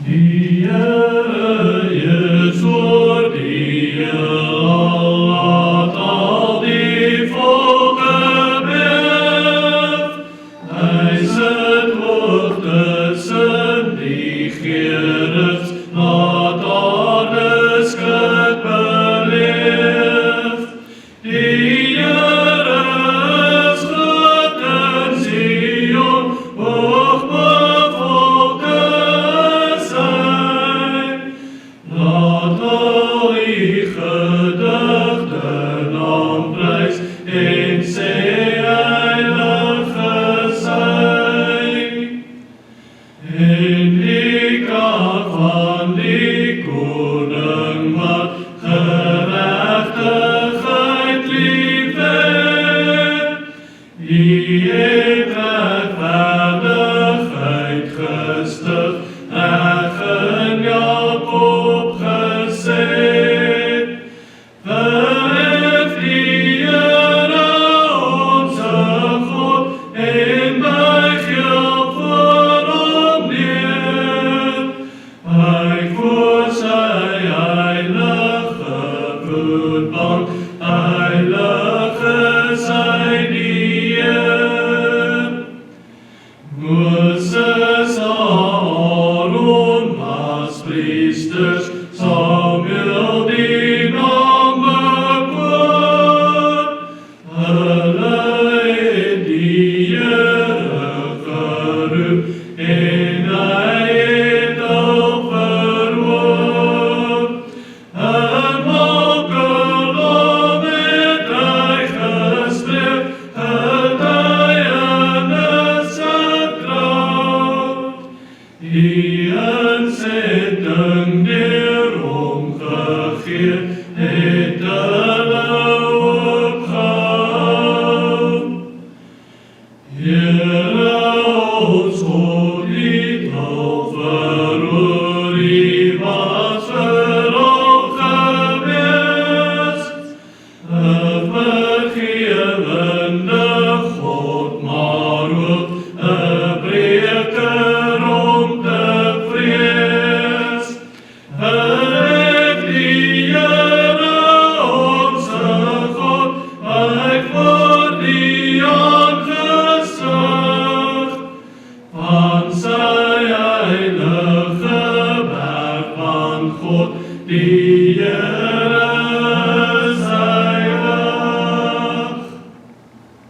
Die Here is oor die laat al die volke beef. Hy sit hoog tussen die gerigs, laat aarde skrik beleef. Die Here is groot in Sion, hoog bevolke zijn. Laat al die gedigten aanprys en sê heilige zijn. En die krag van die koning wat gerechtigheid liefhet, die het regverdigheid gestig, reg in Jakob geset. Verhef die Here onze God en buig jou voor hom neer. Buig voor sy heilige bloedbank, heilig is hy die Heer. Moses, Aaron was priesters, Samuel die naam bekoor. Hulle het die Here geroep en hy het hulp verhoor. In Makelom het hy gespreek, getuienis en krag. Die insetting deur